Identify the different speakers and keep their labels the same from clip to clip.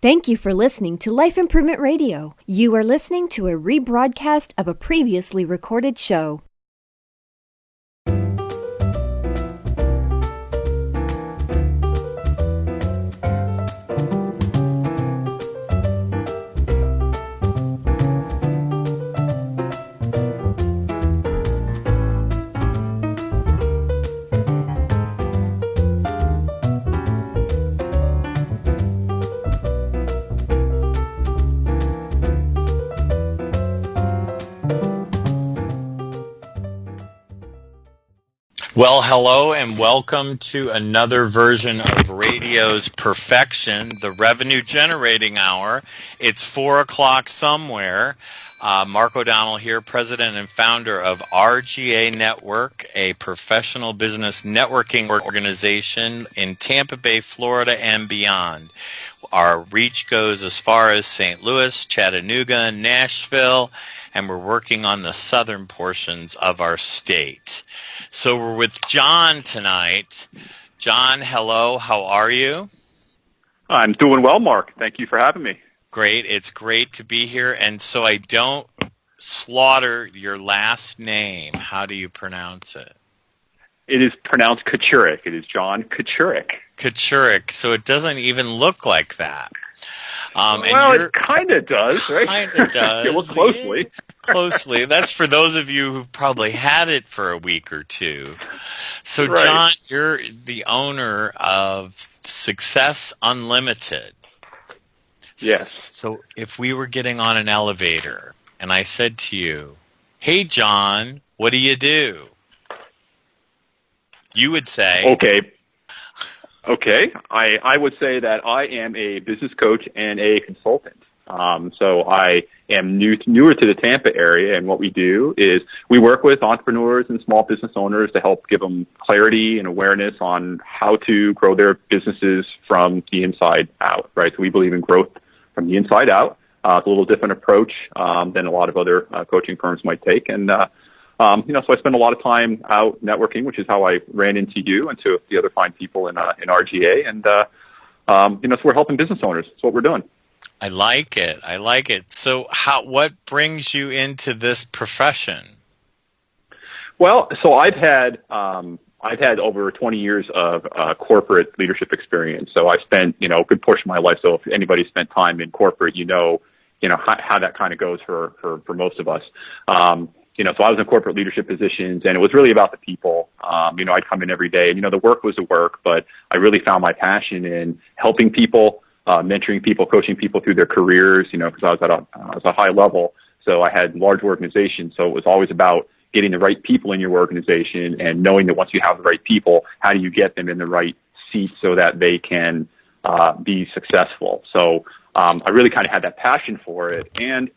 Speaker 1: Thank you for listening to Life Improvement Radio. You are listening to a rebroadcast of a previously recorded show.
Speaker 2: Well, hello and welcome to another version of Radio's Perfection, the Revenue Generating Hour. It's 4 o'clock somewhere. Mark O'Donnell here, president and founder of RGA Network, a professional business networking organization in Tampa Bay, Florida, and beyond. Our reach goes as far as St. Louis, Chattanooga, Nashville, and we're working on the southern portions of our state. So we're with John tonight. John, hello. How are you?
Speaker 3: I'm doing well, Mark. Thank you for having me.
Speaker 2: Great. It's great to be here. And so I don't slaughter your last name. How do you pronounce it?
Speaker 3: It is pronounced Kachurick. It is John Kachurick.
Speaker 2: Kachurick. So it doesn't even look like that.
Speaker 3: Well, it kind of does, right?
Speaker 2: Kind of does.
Speaker 3: You look closely.
Speaker 2: Yeah, closely. That's for those of you who've probably had it for a week or two. So, right. John, you're the owner of Success Unlimited.
Speaker 3: Yes.
Speaker 2: So if we were getting on an elevator and I said to you, "Hey, John, what do you do?" You would say...
Speaker 3: Okay. I would say that I am a business coach and a consultant. So I am newer to the Tampa area, and what we do is we work with entrepreneurs and small business owners to help give them clarity and awareness on how to grow their businesses from the inside out, right? So we believe in growth from the inside out. It's a little different approach than a lot of other coaching firms might take. And so I spend a lot of time out networking, which is how I ran into you and to the other fine people in RGA. And, so we're helping business owners. That's what we're doing.
Speaker 2: I like it. So what brings you into this profession?
Speaker 3: Well, so I've had over 20 years of corporate leadership experience. So I spent, a good portion of my life. So if anybody spent time in corporate, you know how that kind of goes for most of us. So I was in corporate leadership positions, and it was really about the people. I'd come in every day, and, the work was the work, but I really found my passion in helping people, mentoring people, coaching people through their careers, because I was at a high level. So I had large organizations. So it was always about getting the right people in your organization and knowing that once you have the right people, how do you get them in the right seat so that they can be successful? So I really kind of had that passion for it. And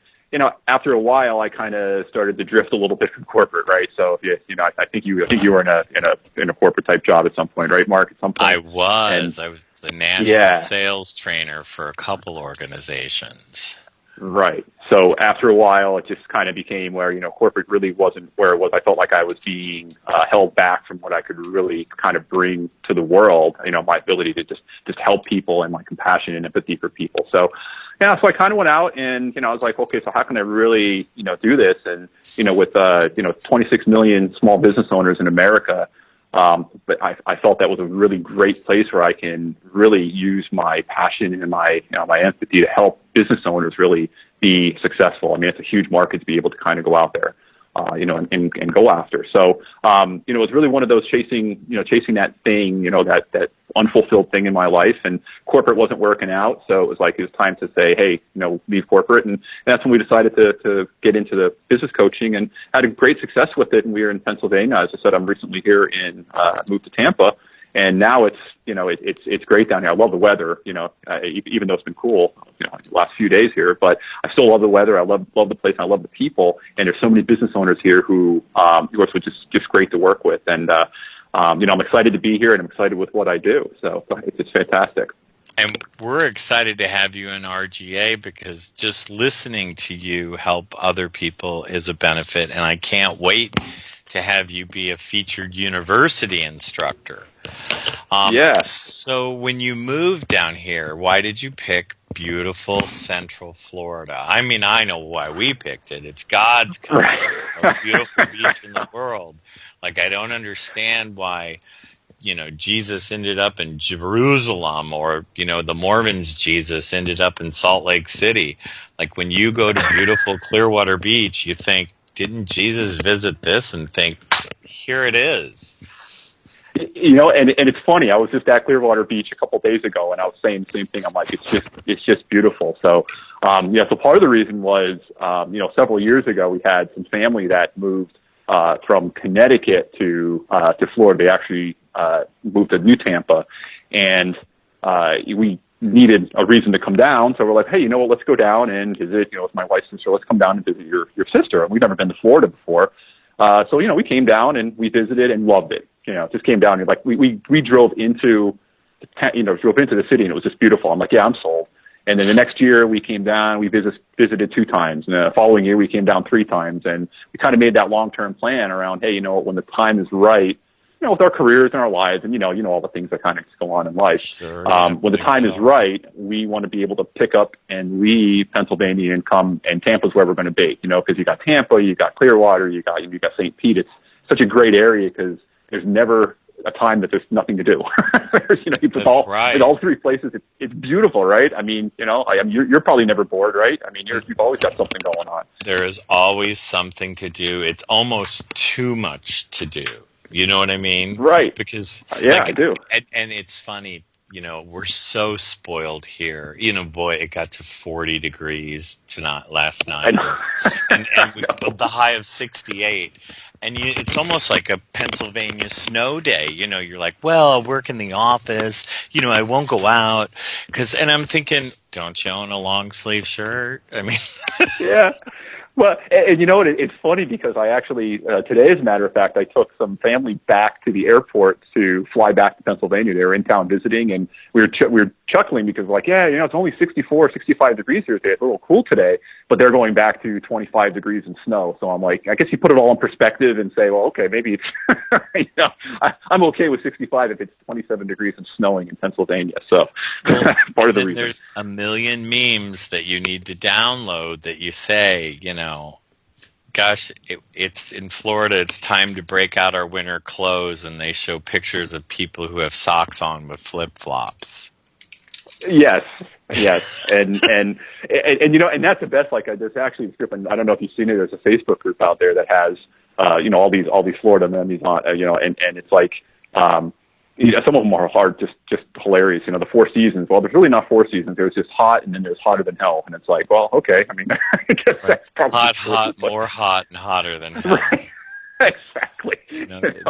Speaker 3: after a while, I kind of started to drift a little bit from corporate, right? So, I think you were in a corporate type job at some point, right, Mark? At some point,
Speaker 2: I was a national sales trainer for a couple organizations.
Speaker 3: Right. So after a while, it just kind of became where corporate really wasn't where it was. I felt like I was being held back from what I could really kind of bring to the world. My ability to just help people and my compassion and empathy for people. So. Yeah, so I kind of went out and, I was like, okay, so how can I really, do this? And, with, 26 million small business owners in America, but I felt that was a really great place where I can really use my passion and my empathy to help business owners really be successful. I mean, it's a huge market to be able to kind of go out there, and go after. So, it was really one of those chasing that thing, that unfulfilled thing in my life, and corporate wasn't working out. So it was time to say, hey, leave corporate. And that's when we decided to get into the business coaching and had a great success with it. And we were in Pennsylvania. As I said, I'm recently here moved to Tampa. And now it's great down here. I love the weather, even though it's been cool, the last few days here, but I still love the weather. I love the place. And I love the people. And there's so many business owners here who, which is just great to work with. And, I'm excited to be here and I'm excited with what I do. So it's fantastic.
Speaker 2: And we're excited to have you in RGA because just listening to you help other people is a benefit. And I can't wait to have you be a featured university instructor.
Speaker 3: Yes.
Speaker 2: So when you moved down here, why did you pick beautiful Central Florida. I mean, I know why we picked it. It's God's country.
Speaker 3: Right.
Speaker 2: It's the most beautiful beach in the world. Like, I don't understand why, Jesus ended up in Jerusalem, or, the Mormons' Jesus ended up in Salt Lake City. Like, when you go to beautiful Clearwater Beach, you think, didn't Jesus visit this, and think, here it is.
Speaker 3: And it's funny. I was just at Clearwater Beach a couple of days ago, and I was saying the same thing. I'm like, it's just beautiful. So, so part of the reason was, several years ago we had some family that moved from Connecticut to Florida. They actually moved to New Tampa, and we needed a reason to come down. So we're like, hey, let's go down and visit. With my wife's sister, let's come down and visit your sister. And we've never been to Florida before. So we came down and we visited and loved it. Just came down and like we drove into the city, and it was just beautiful. I'm like, yeah, I'm sold. And then the next year we came down, we visited 2 times, and the following year we came down 3 times, and we kind of made that long-term plan around, hey, when the time is right, with our careers and our lives, and all the things that kind of go on in life.
Speaker 2: Sure,
Speaker 3: when the time is right, we want to be able to pick up and leave Pennsylvania and come, and Tampa's where we're going to be, because you got Tampa, you got Clearwater, you got St. Pete. It's such a great area because there's never a time that there's nothing to do. With all 3 places, it's beautiful, right? I mean, you're probably never bored, right? I mean, you've always got something going on.
Speaker 2: There is always something to do. It's almost too much to do. You know what I mean?
Speaker 3: Right.
Speaker 2: Because
Speaker 3: I do.
Speaker 2: And it's funny, we're so spoiled here. Boy, it got to 40 degrees last night. And the high of 68. And it's almost like a Pennsylvania snow day. You're like, well, I'll work in the office. I won't go out. And I'm thinking, don't you own a long sleeve shirt? I mean,
Speaker 3: yeah. Well, and you know what? It's funny because I actually today, as a matter of fact, I took some family back to the airport to fly back to Pennsylvania. They were in town visiting, and we were chuckling because we're like, yeah, it's only 64, 65 degrees here today. It's a little cool today, but they're going back to 25 degrees and snow. So I'm like, I guess you put it all in perspective and say, well, okay, maybe it's I'm okay with 65 if it's 27 degrees and snowing in Pennsylvania. So that's part of the reason.
Speaker 2: There's a million memes that you need to download that you say, gosh, it's in Florida, it's time to break out our winter clothes, and they show pictures of people who have socks on with flip-flops.
Speaker 3: Yes, and that's the best. Like, there's actually a group, and I don't know if you've seen it. There's a Facebook group out there that has, all these Florida memes on, and it's like, some of them are hard, just hilarious. The 4 seasons. Well, there's really not 4 seasons. There's just hot, and then there's hotter than hell, and it's like, well, okay. I mean, I guess that's probably
Speaker 2: hot, more hot and hotter than hell.
Speaker 3: Right. Exactly.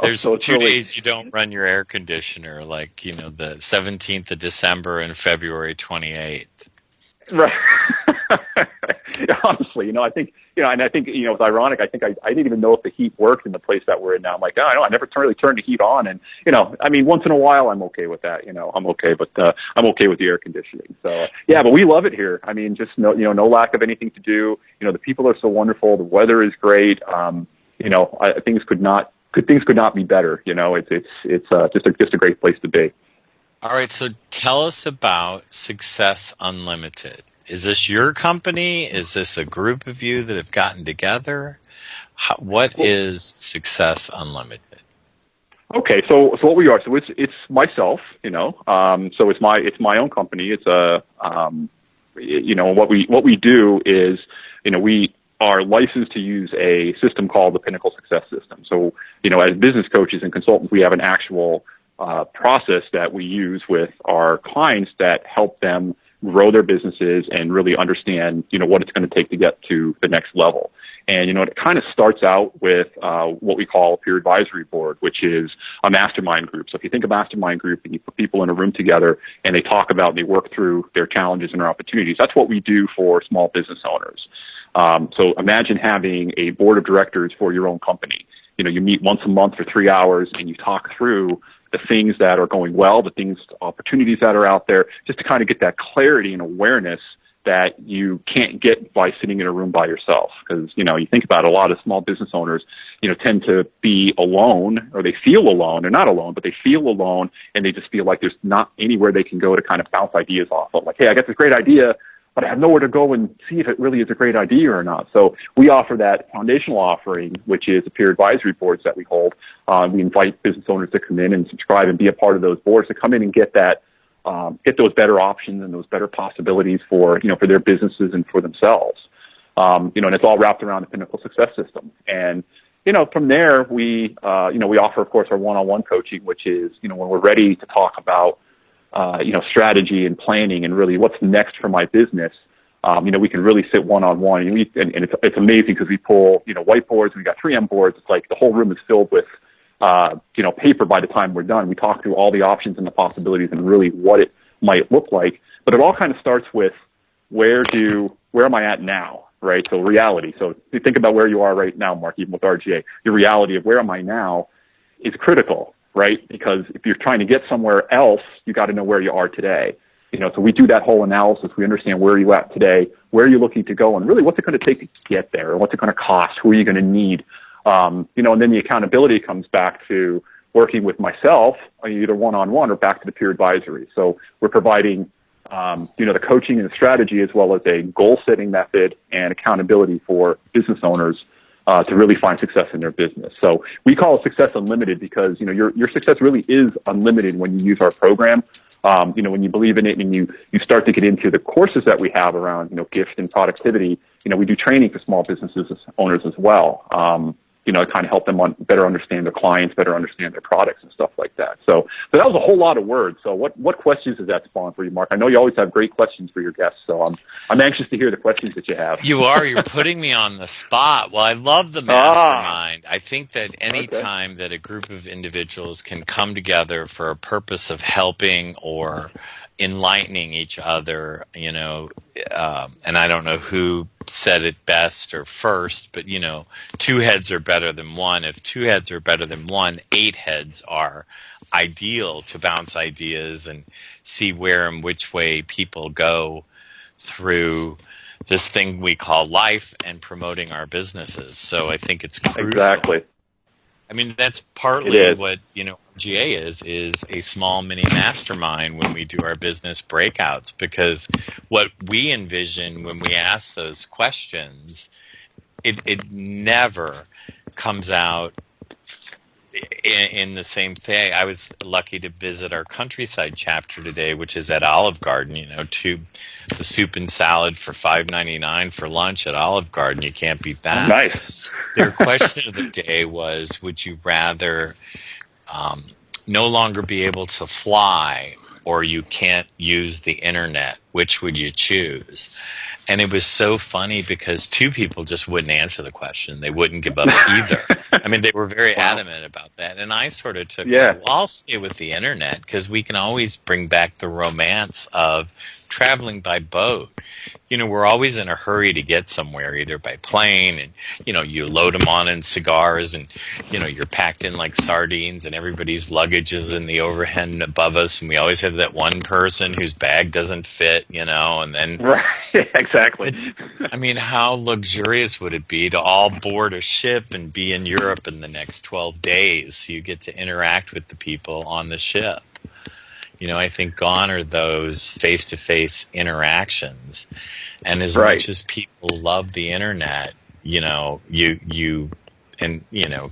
Speaker 2: There's
Speaker 3: so
Speaker 2: 2 days you don't run your air conditioner, like the 17th of December and February 28th.
Speaker 3: Right. Honestly, I think, and I think, it's ironic. I think I didn't even know if the heat worked in the place that we're in now. I'm like, I never really turned the heat on. And, I mean, once in a while, I'm okay with that. I'm okay, but I'm okay with the air conditioning. So, yeah, but we love it here. I mean, just no lack of anything to do. The people are so wonderful. The weather is great. Things could not be better. It's just a great place to be.
Speaker 2: All right. So tell us about Success Unlimited. Is this your company? Is this a group of you that have gotten together? What is Success Unlimited?
Speaker 3: Okay, so what we are, so it's myself, so it's my own company. It's what we do is, we are licensed to use a system called the Pinnacle Success System. So, as business coaches and consultants, we have an actual process that we use with our clients that help them grow their businesses and really understand, what it's going to take to get to the next level. And, it kind of starts out with what we call a peer advisory board, which is a mastermind group. So if you think of mastermind group and you put people in a room together and they talk about and they work through their challenges and their opportunities, that's what we do for small business owners. So imagine having a board of directors for your own company. You meet once a month for 3 hours and you talk through the things that are going well, the opportunities that are out there, just to kind of get that clarity and awareness that you can't get by sitting in a room by yourself. Because, you think about it, a lot of small business owners, tend to be alone, or they feel alone. They're not alone, but they feel alone, and they just feel like there's not anywhere they can go to kind of bounce ideas off of. Like, hey, I got this great idea, but I have nowhere to go and see if it really is a great idea or not. So we offer that foundational offering, which is the peer advisory boards that we hold. We invite business owners to come in and subscribe and be a part of those boards, to come in and get that, get those better options and those better possibilities for their businesses and for themselves. And it's all wrapped around the Pinnacle Success System. And, from there, we offer, of course, our one-on-one coaching, which is, when we're ready to talk about, strategy and planning and really what's next for my business. We can really sit one-on-one, and it's amazing because we pull, whiteboards. We got 3M boards. It's like the whole room is filled with, paper by the time we're done. We talk through all the options and the possibilities and really what it might look like. But it all kind of starts with where am I at now, right? So reality. So if you think about where you are right now, Mark, even with RGA, your reality of where am I now is critical, right? Because if you're trying to get somewhere else, you got to know where you are today. So we do that whole analysis. We understand where you're at today, where you're looking to go, and really what's it going to take to get there, and what's it going to cost, who are you going to need. And then the accountability comes back to working with myself, either one-on-one or back to the peer advisory. So we're providing, the coaching and the strategy, as well as a goal-setting method and accountability for business owners to really find success in their business. So we call it Success Unlimited because, your success really is unlimited when you use our program. When you believe in it and you start to get into the courses that we have around, gift and productivity, we do training for small businesses owners as well. To kind of help them better understand their clients, better understand their products and stuff like that. So that was a whole lot of words. So what questions does that spawn for you, Mark? I know you always have great questions for your guests, so I'm anxious to hear the questions that you have.
Speaker 2: You're putting me on the spot. Well, I love the mastermind. I think that any time that a group of individuals can come together for a purpose of helping or enlightening each other, and I don't know who said it best or first, but, two heads are better than one. If two heads are better than one, 8 heads are ideal to bounce ideas and see where and which way people go through this thing we call life and promoting our businesses. So I think it's crucial.
Speaker 3: Exactly.
Speaker 2: I mean, that's partly what, GA is a small mini mastermind when we do our business breakouts, because what we envision when we ask those questions, it never comes out in the same thing. I was lucky to visit our countryside chapter today, which is at Olive Garden. The soup and salad for $5.99 for lunch at Olive Garden. You can't beat that.
Speaker 3: Nice.
Speaker 2: Their question of the day was, would you rather no longer be able to fly, or you can't use the internet? Which would you choose? And it was so funny because 2 people just wouldn't answer the question. They wouldn't give up either. I mean, they were very adamant about that. And I sort of took, well, I'll stay with the internet because we can always bring back the romance of traveling by boat. We're always in a hurry to get somewhere, either by plane, and, you load them on in cigars, and, you're packed in like sardines, and everybody's luggage is in the overhead above us, and we always have that one person whose bag doesn't fit, and then...
Speaker 3: Right, exactly.
Speaker 2: I mean, how luxurious would it be to all board a ship and be in Europe in the next 12 days, so you get to interact with the people on the ship? I think gone are those face-to-face interactions. And as much as people love the internet, you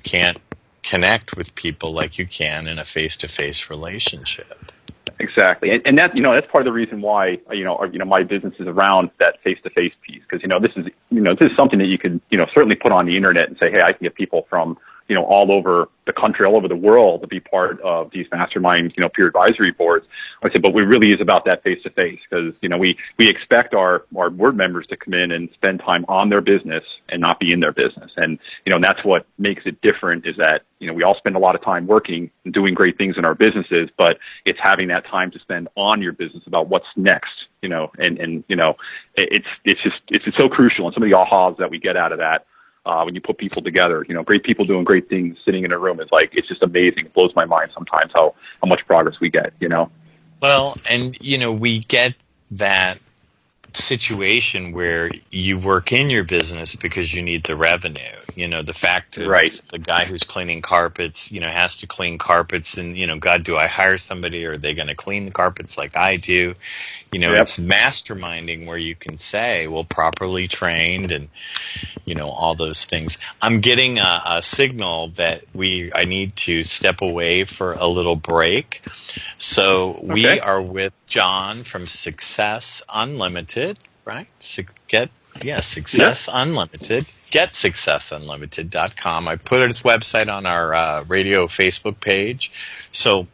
Speaker 2: can't connect with people like you can in a face-to-face relationship.
Speaker 3: Exactly. And that, that's part of the reason why, my business is around that face-to-face piece. Because, this is something that you could, certainly put on the internet and say, hey, I can get people from, all over the country, all over the world to be part of these mastermind, peer advisory boards. I said, but it really is about that face-to-face because, we expect our board members to come in and spend time on their business and not be in their business. And, that's what makes it different is that, we all spend a lot of time working and doing great things in our businesses, but it's having that time to spend on your business about what's next, it's just so crucial. And some of the ahas that we get out of that, when you put people together, great people doing great things sitting in a room is like, it's just amazing. It blows my mind sometimes how much progress we get,
Speaker 2: Well, and, we get that situation where you work in your business because you need the revenue. The fact is the guy who's cleaning carpets, has to clean carpets, and, God, do I hire somebody, or are they going to clean the carpets like I do? It's masterminding where you can say, well, properly trained and, all those things. I'm getting a signal that I need to step away for a little break. So we are with John from Success Unlimited, right? Success Unlimited. GetSuccessUnlimited.com. I put his website on our radio Facebook page. So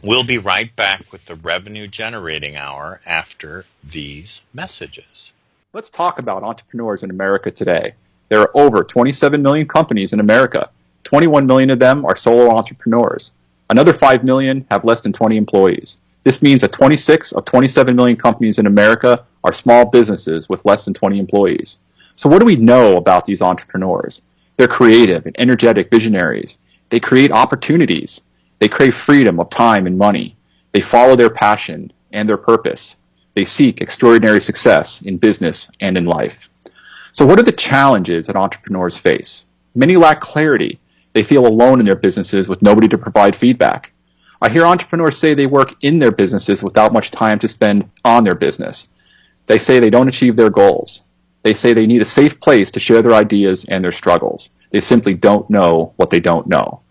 Speaker 2: we'll be right back with the Revenue Generating Hour after these messages.
Speaker 3: Let's talk about entrepreneurs in America today. There are over 27 million companies in America. 21 million of them are solo entrepreneurs. Another 5 million have less than 20 employees. This means that 26 of 27 million companies in America are small businesses with less than 20 employees. So what do we know about these entrepreneurs? They're creative and energetic visionaries. They create opportunities. They crave freedom of time and money. They follow their passion and their purpose. They seek extraordinary success in business and in life. So what are the challenges that entrepreneurs face? Many lack clarity. They feel alone in their businesses with nobody to provide feedback. I hear entrepreneurs say they work in their businesses without much time to spend on their business. They say they don't achieve their goals. They say they need a safe place to share their ideas and their struggles. They simply don't know what they don't know.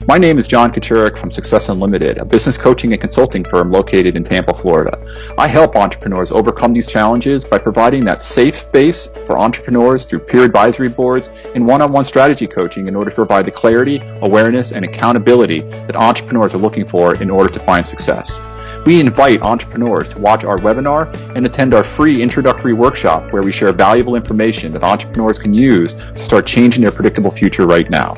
Speaker 3: My name is John Kachurick from Success Unlimited, a business coaching and consulting firm located in Tampa, Florida. I help entrepreneurs overcome these challenges by providing that safe space for entrepreneurs through peer advisory boards and one-on-one strategy coaching in order to provide the clarity, awareness, and accountability that entrepreneurs are looking for in order to find success. We invite entrepreneurs to watch our webinar and attend our free introductory workshop where we share valuable information that entrepreneurs can use to start changing their predictable future right now.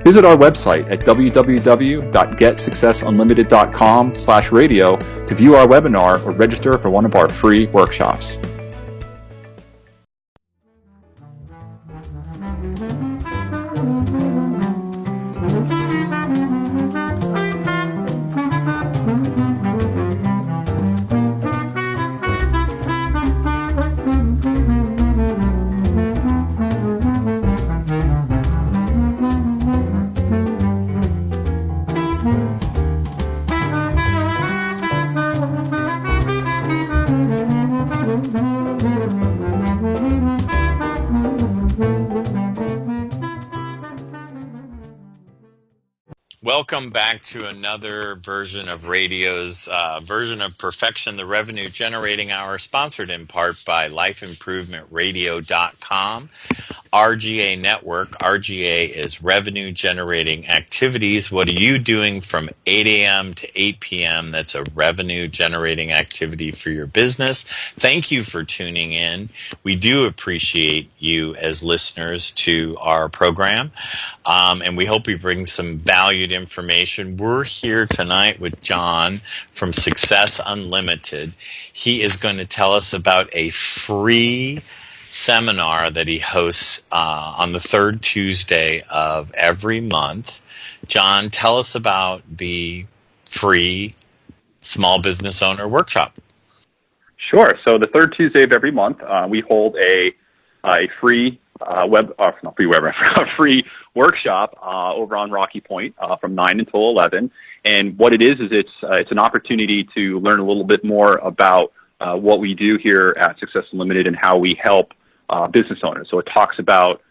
Speaker 3: Visit our website at www.getsuccessunlimited.com/radio to view our webinar or register for one of our free workshops.
Speaker 2: Welcome back to another version of radio's version of Perfection, the Revenue Generating Hour, sponsored in part by LifeImprovementRadio.com. RGA Network. RGA is Revenue Generating Activities. What are you doing from 8 a.m. to 8 p.m.? That's a revenue generating activity for your business. Thank you for tuning in. We do appreciate you as listeners to our program, and we hope we bring some valued information. We're here tonight with John from Success Unlimited. He is going to tell us about a free seminar that he hosts on the third Tuesday of every month. John, tell us about the free Small Business Owner Workshop.
Speaker 3: Sure. So the third Tuesday of every month, we hold a free free workshop over on Rocky Point from 9 until 11. And what it is it's an opportunity to learn a little bit more about what we do here at Success Unlimited and how we help business owners. So it talks about,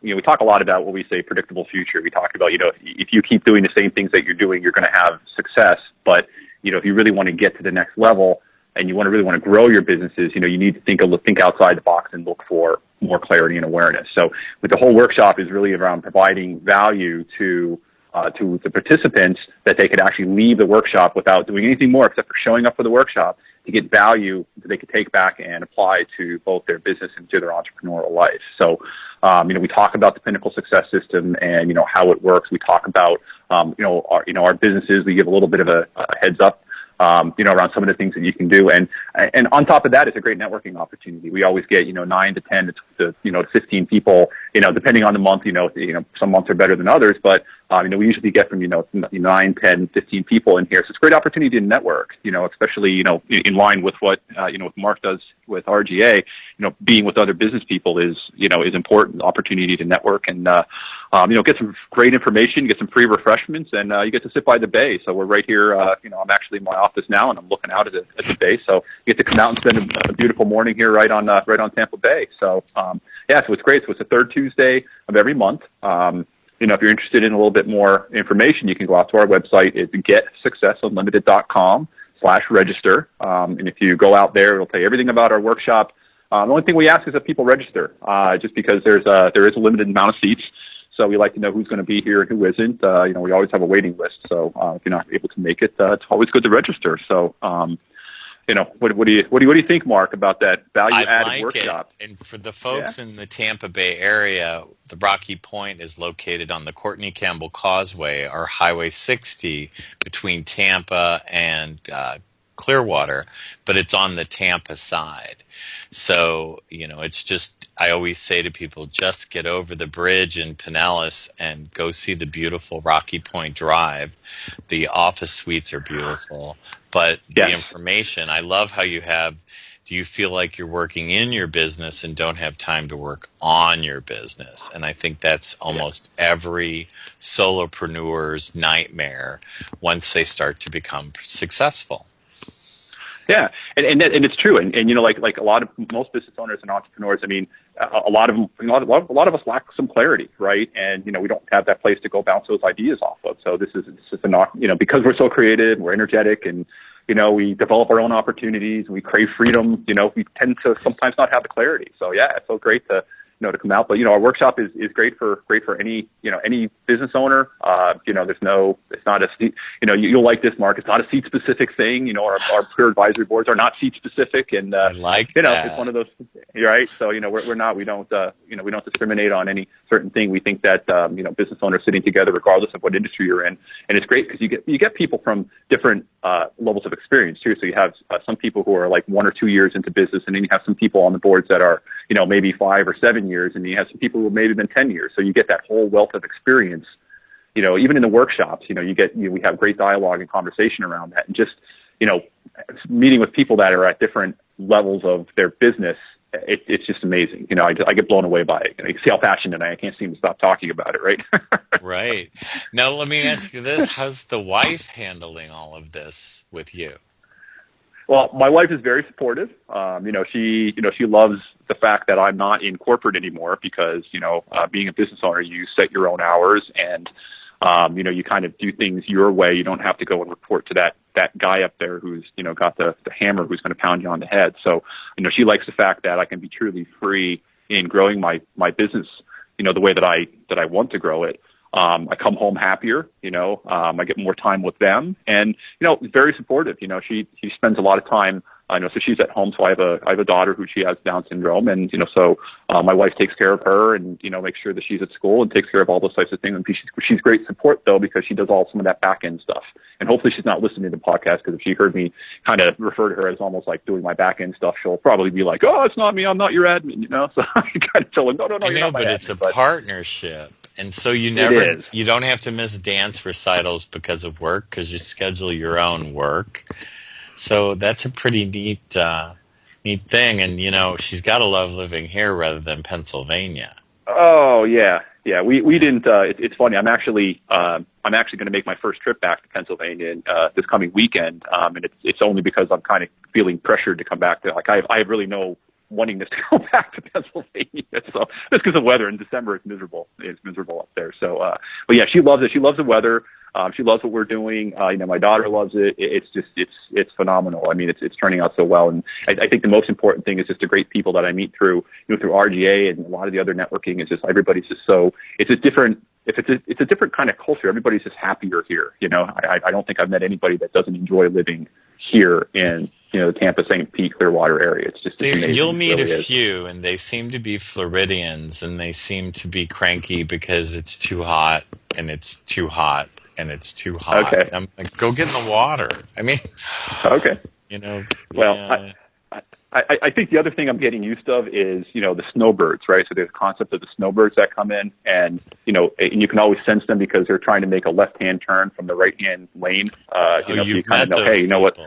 Speaker 3: we talk a lot about what we say predictable future. We talk about, if you keep doing the same things that you're doing, you're going to have success. But, if you really want to get to the next level and you really want to grow your businesses, you need to think outside the box and look for more clarity and awareness. So the whole workshop is really around providing value to the participants that they could actually leave the workshop without doing anything more except for showing up for the workshop to get value that they could take back and apply to both their business and to their entrepreneurial life. So, we talk about the Pinnacle Success System and, how it works. We talk about, our businesses. We give a little bit of a heads up around some of the things that you can do. And on top of that, it's a great networking opportunity. We always get, 9 to 10 to 15 people, depending on the month, some months are better than others, but, we usually get from, 9, 10, 15 people in here. So it's a great opportunity to network, especially, in line with what, what Mark does with RGA, being with other business people is important opportunity to network and, get some great information, get some free refreshments, and you get to sit by the bay. So we're right here. I'm actually in my office now, and I'm looking out at the bay. So you get to come out and spend a beautiful morning here right on Tampa Bay. So so it's great. So it's the third Tuesday of every month. If you're interested in a little bit more information, you can go out to our website. It's getsuccessunlimited.com/register. And if you go out there, it'll tell you everything about our workshop. The only thing we ask is that people register, just because there is a limited amount of seats. So we like to know who's going to be here and who isn't. We always have a waiting list. So if you're not able to make it, it's always good to register. So, what do you think, Mark, about that value-added workshop?
Speaker 2: And for the folks in the Tampa Bay area, the Rocky Point is located on the Courtney Campbell Causeway, or Highway 60, between Tampa and Clearwater, but it's on the Tampa side. So, it's just, I always say to people, just get over the bridge in Pinellas and go see the beautiful Rocky Point Drive. The office suites are beautiful, but the information, I love how do you feel like you're working in your business and don't have time to work on your business? And I think that's almost every solopreneur's nightmare once they start to become successful.
Speaker 3: Yeah, and it's true, and like most business owners and entrepreneurs, I mean, a lot of us lack some clarity, right? And we don't have that place to go bounce those ideas off of. So this is because we're so creative, we're energetic, and we develop our own opportunities, and we crave freedom. We tend to sometimes not have the clarity. So it's so great to come out. But our workshop is great for any any business owner. It's not a seat, you'll like this, Mark. It's not a seat specific thing. Our peer advisory boards are not seat specific, and
Speaker 2: I like
Speaker 3: that. It's one of those, right? So we don't discriminate on any certain thing. We think that business owners sitting together, regardless of what industry you're in, and it's great because you get people from different levels of experience too. So you have some people who are like 1 or 2 years into business, and then you have some people on the boards that are maybe 5 or 7 years, and you have some people who have maybe been 10 years. So you get that whole wealth of experience. Even in the workshops, we have great dialogue and conversation around that, and just meeting with people that are at different levels of their business. It's just amazing. I get blown away by it. You can see how passionate I can't seem to stop talking about it, right?
Speaker 2: Right. Now, let me ask you this. How's the wife handling all of this with you?
Speaker 3: Well, my wife is very supportive. She loves the fact that I'm not in corporate anymore because, being a business owner, you set your own hours and, you kind of do things your way. You don't have to go and report to that guy up there who's, got the hammer who's going to pound you on the head. So, she likes the fact that I can be truly free in growing my business, the way that I want to grow it. I come home happier, I get more time with them, and, very supportive. She spends a lot of time, so she's at home. So I have a daughter who she has Down syndrome, and, so my wife takes care of her and, makes sure that she's at school and takes care of all those types of things. And she's great support though, because she does some of that back end stuff. And hopefully she's not listening to the podcast, because if she heard me kind of refer to her as almost like doing my back end stuff, she'll probably be like, "Oh, it's not me. I'm not your admin," So I kind of tell her, "No,
Speaker 2: you're not my admin." It's a partnership. And so you don't have to miss dance recitals because of work, because you schedule your own work. So that's a pretty neat thing. And, she's got to love living here rather than Pennsylvania.
Speaker 3: Oh, yeah. Yeah. We didn't, it's funny. I'm actually going to make my first trip back to Pennsylvania this coming weekend. And it's only because I'm kind of feeling pressured to come back to, I have really no wanting to go back to Pennsylvania. So just because of weather. In December, it's miserable. It's miserable up there. So, but yeah, she loves it. She loves the weather. She loves what we're doing. My daughter loves it. It's phenomenal. I mean, it's turning out so well. And I think the most important thing is just the great people that I meet through RGA and a lot of the other networking. Is just everybody's just so. It's a different kind of culture. Everybody's just happier here. I don't think I've met anybody that doesn't enjoy living here in the Tampa, St. Pete, Clearwater area. It's just amazing.
Speaker 2: You'll meet a few, and they seem to be Floridians, and they seem to be cranky because it's too hot, and it's too hot and it's too hot.
Speaker 3: Okay.
Speaker 2: I'm like, go get in the water. I mean,
Speaker 3: Okay. Well,
Speaker 2: yeah.
Speaker 3: I think the other thing I'm getting used of is, the snowbirds, right? So there's a concept of the snowbirds that come in, and you can always sense them because they're trying to make a left-hand turn from the right-hand lane. So you kind of know, hey, you know what?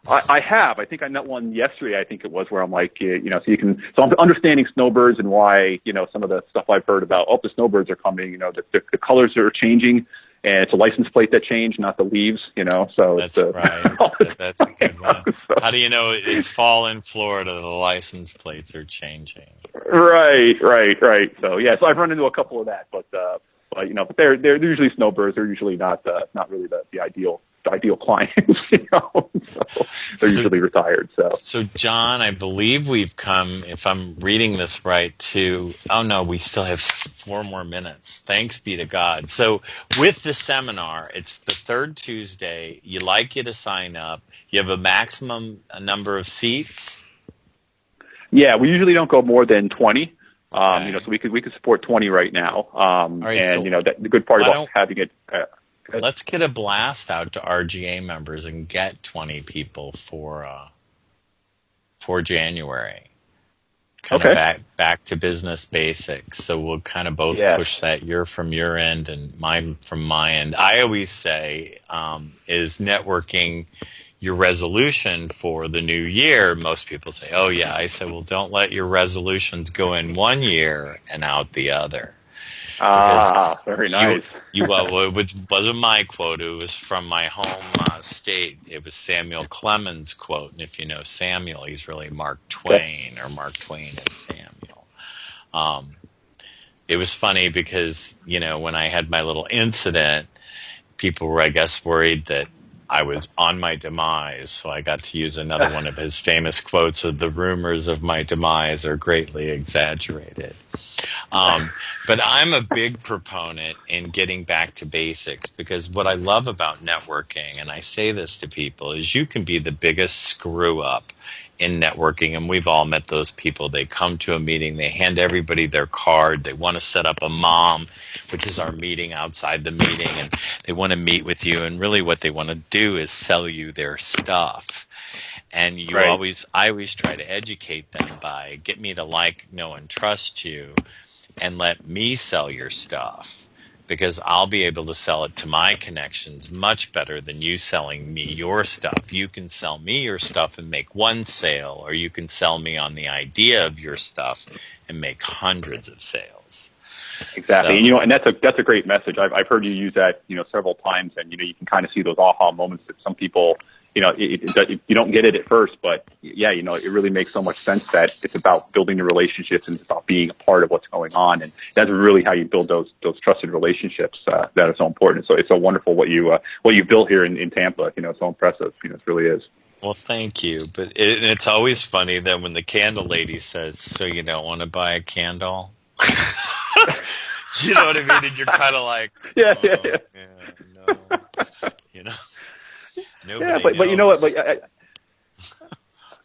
Speaker 3: I have. I think I met one yesterday. I think it was where I'm like, so I'm understanding snowbirds and why, some of the stuff I've heard about, the snowbirds are coming, the colors are changing. And it's a license plate that changed, not the leaves, so
Speaker 2: that's
Speaker 3: it's
Speaker 2: right. That's a good one. How do you know it's fall in Florida? The license plates are changing.
Speaker 3: Right. So so I've run into a couple of that, but they're usually snowbirds. They're usually not really the ideal clients, so they're usually retired.
Speaker 2: So John, I believe we've come, if I'm reading this right, we still have 4 more minutes. Thanks be to God. So with the seminar, it's the third Tuesday. You'd like you to sign up. You have a maximum number of seats?
Speaker 3: Yeah, we usually don't go more than 20.
Speaker 2: Okay.
Speaker 3: So we could support 20 right now.
Speaker 2: Right,
Speaker 3: and the good part about having it.
Speaker 2: Let's get a blast out to RGA members and get 20 people for January. Kind of back to business basics. So we'll kind of both push that from your end and mine from my end. I always say, is networking your resolution for the new year? Most people say, oh yeah. I say, well, don't let your resolutions go in one year and out the other.
Speaker 3: Very nice.
Speaker 2: It wasn't my quote. It was from my home state. It was Samuel Clemens' quote. And if you know Samuel, he's really Mark Twain, or Mark Twain is Samuel. It was funny because, when I had my little incident, people were, I guess, worried that I was on my demise. So I got to use another one of his famous quotes of the rumors of my demise are greatly exaggerated. But I'm a big proponent in getting back to basics, because what I love about networking, and I say this to people, is you can be the biggest screw up in networking, and we've all met those people. They come to a meeting, they hand everybody their card, they want to set up a mom, which is our meeting outside the meeting, and they want to meet with you, and really what they want to do is sell you their stuff. And I always try to educate them by get me to like, know, and trust you, and let me sell your stuff, because I'll be able to sell it to my connections much better than you selling me your stuff. You can sell me your stuff and make one sale, or you can sell me on the idea of your stuff and make hundreds of sales.
Speaker 3: Exactly. And that's a great message. I've heard you use that, several times, and, you can kind of see those aha moments that some people, you don't get it at first, but it really makes so much sense that it's about building the relationships and it's about being a part of what's going on. And that's really how you build those trusted relationships, that are so important. So it's so wonderful what you built here in Tampa. So impressive. It really is.
Speaker 2: Well, thank you. But it's always funny that when the candle lady says, so you don't want to buy a candle? You know what I mean? And you're kind of like, no. Nobody
Speaker 3: but you know what?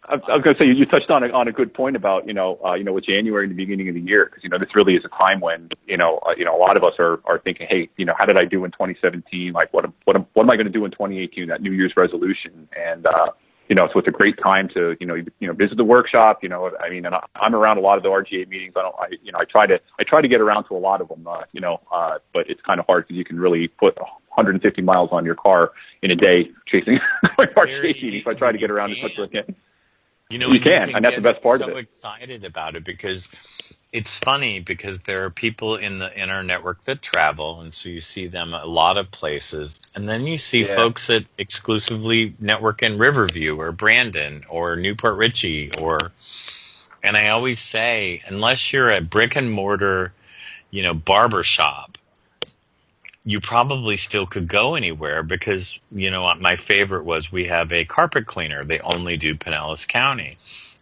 Speaker 3: I was going to say you touched on a good point about with January and the beginning of the year, because this really is a time when a lot of us are thinking, hey, how did I do in 2017? Like what am I going to do in 2018? That New Year's resolution, and so it's a great time to visit the workshop. And I'm around a lot of the RGA meetings. I try to get around to a lot of them. But it's kind of hard because you can really put 150 miles on your car in a day chasing RGA meetings. So I try to get around as much as I can. You can, and that's the best part of it.
Speaker 2: I'm so excited about it because it's funny, because there are people in our network that travel, and so you see them a lot of places, and then you see folks that exclusively network in Riverview or Brandon or Newport Richey, and I always say, unless you're a brick and mortar, barber shop, you probably still could go anywhere, because, my favorite was, we have a carpet cleaner. They only do Pinellas County.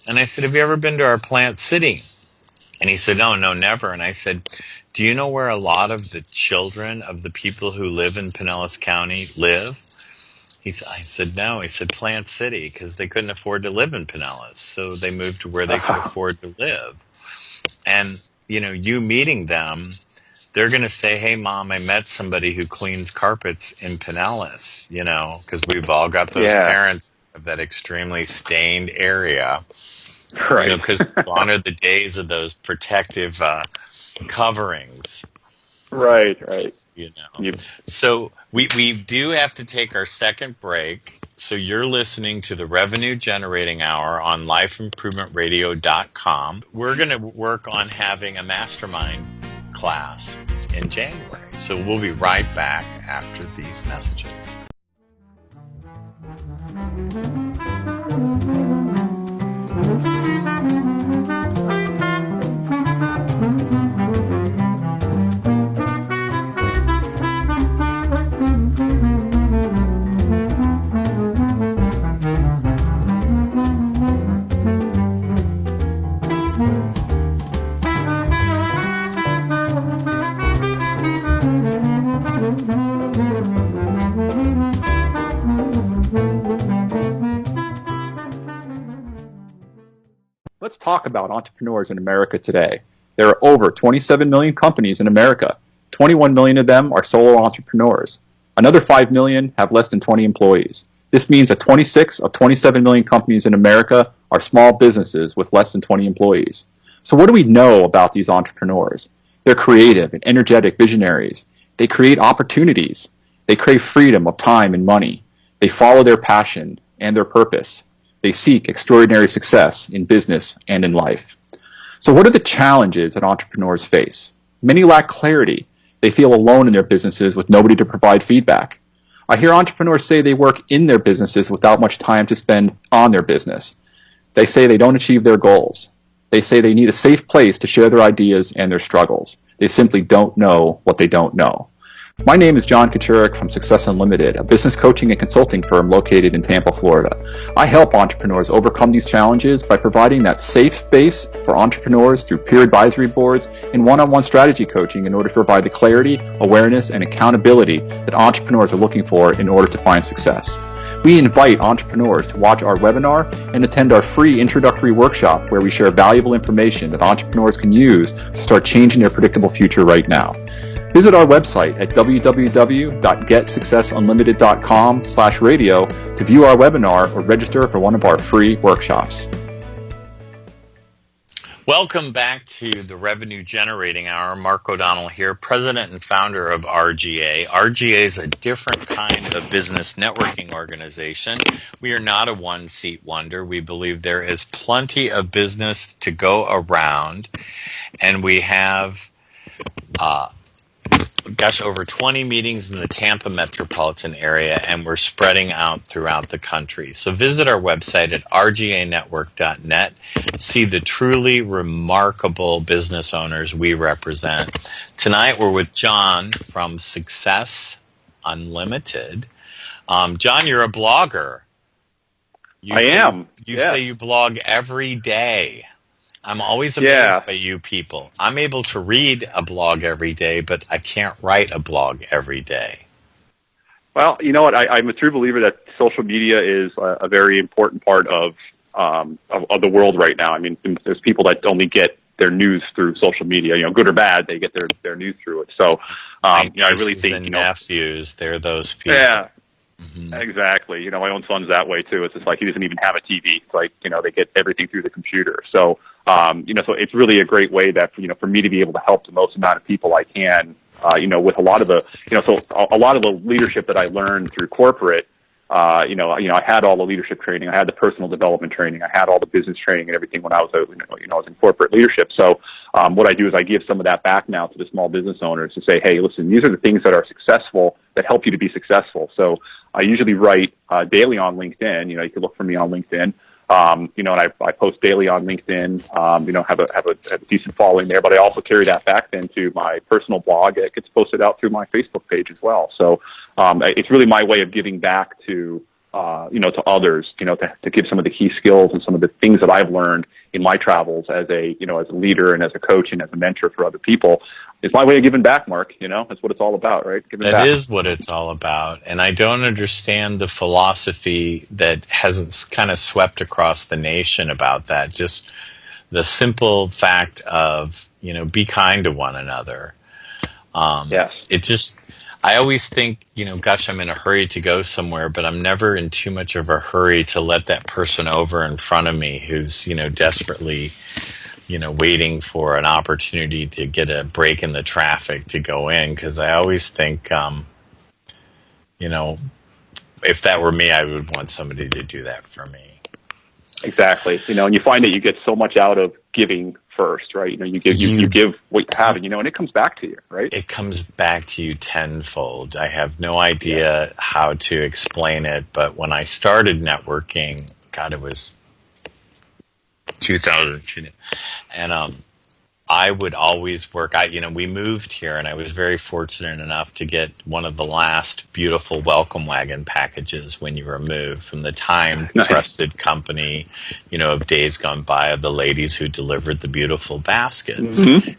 Speaker 2: And I said, have you ever been to our Plant City? And he said, no, never. And I said, do you know where a lot of the children of the people who live in Pinellas County live? I said, no. He said, Plant City, because they couldn't afford to live in Pinellas. So they moved to where they could afford to live. And, you meeting them, they're going to say, hey, Mom, I met somebody who cleans carpets in Pinellas, because we've all got those parents of that extremely stained area,
Speaker 3: Right.
Speaker 2: because gone are the days of those protective coverings.
Speaker 3: Right. Yep.
Speaker 2: So we do have to take our second break. So you're listening to the Revenue Generating Hour on lifeimprovementradio.com. We're going to work on having a mastermind class in January. So we'll be right back after these messages.
Speaker 3: Let's talk about entrepreneurs in America today. There are over 27 million companies in America. 21 million of them are solo entrepreneurs. Another 5 million have less than 20 employees. This means that 26 of 27 million companies in America are small businesses with less than 20 employees. So what do we know about these entrepreneurs? They're creative and energetic visionaries. They create opportunities. They crave freedom of time and money. They follow their passion and their purpose. They seek extraordinary success in business and in life. So what are the challenges that entrepreneurs face? Many lack clarity. They feel alone in their businesses with nobody to provide feedback. I hear entrepreneurs say they work in their businesses without much time to spend on their business. They say they don't achieve their goals. They say they need a safe place to share their ideas and their struggles. They simply don't know what they don't know. My name is John Kachurick from Success Unlimited, a business coaching and consulting firm located in Tampa, Florida. I help entrepreneurs overcome these challenges by providing that safe space for entrepreneurs through peer advisory boards and one-on-one strategy coaching in order to provide the clarity, awareness, and accountability that entrepreneurs are looking for in order to find success. We invite entrepreneurs to watch our webinar and attend our free introductory workshop where we share valuable information that entrepreneurs can use to start changing their predictable future right now. Visit our website at www.getsuccessunlimited.com/radio to view our webinar or register for one of our free workshops.
Speaker 2: Welcome back to the Revenue Generating Hour. Mark O'Donnell here, president and founder of RGA. RGA is a different kind of business networking organization. We are not a one-seat wonder. We believe there is plenty of business to go around, and we have over 20 meetings in the Tampa metropolitan area, and we're spreading out throughout the country. So visit our website at rganetwork.net. See the truly remarkable business owners we represent. Tonight we're with John from Success Unlimited. John, you're a blogger.
Speaker 3: I am.
Speaker 2: You say you blog every day. I'm always amazed by you people. I'm able to read a blog every day, but I can't write a blog every day.
Speaker 3: Well, you know what? I'm a true believer that social media is a very important part of the world right now. I mean, there's people that only get their news through social media. Good or bad, they get their news through it. So, I really think
Speaker 2: nephews, they're those people.
Speaker 3: Yeah. Mm-hmm. Exactly. My own son's that way too. It's just like he doesn't even have a TV. It's like, they get everything through the computer. So, so it's really a great way that, for me to be able to help the most amount of people I can, with a lot of the, so a lot of the leadership that I learned through corporate, I had all the leadership training, I had the personal development training, I had all the business training and everything when I was, I was in corporate leadership. So, what I do is I give some of that back now to the small business owners to say, hey, listen, these are the things that are successful that help you to be successful. So I usually write daily on LinkedIn. You can look for me on LinkedIn. And I post daily on LinkedIn. Have a decent following there. But I also carry that back then to my personal blog. It gets posted out through my Facebook page as well. So it's really my way of giving back to to others. To give some of the key skills and some of the things that I've learned in my travels as a as a leader and as a coach and as a mentor for other people. It's my way of giving back, Mark. That's what it's all about, right?
Speaker 2: That is what it's all about. And I don't understand the philosophy that hasn't kind of swept across the nation about that. Just the simple fact of, be kind to one another.
Speaker 3: Yes.
Speaker 2: It just, I always think, gosh, I'm in a hurry to go somewhere, but I'm never in too much of a hurry to let that person over in front of me who's, desperately, waiting for an opportunity to get a break in the traffic to go in. Because I always think, if that were me, I would want somebody to do that for me.
Speaker 3: Exactly. And you find that you get so much out of giving first, right? You give what you have, and it comes back to you, right?
Speaker 2: It comes back to you tenfold. I have no idea how to explain it, but when I started networking, God, it was 2002, and I would always work. We moved here, and I was very fortunate enough to get one of the last beautiful welcome wagon packages when you were moved from the time trusted company, of days gone by, of the ladies who delivered the beautiful baskets.
Speaker 3: Mm-hmm.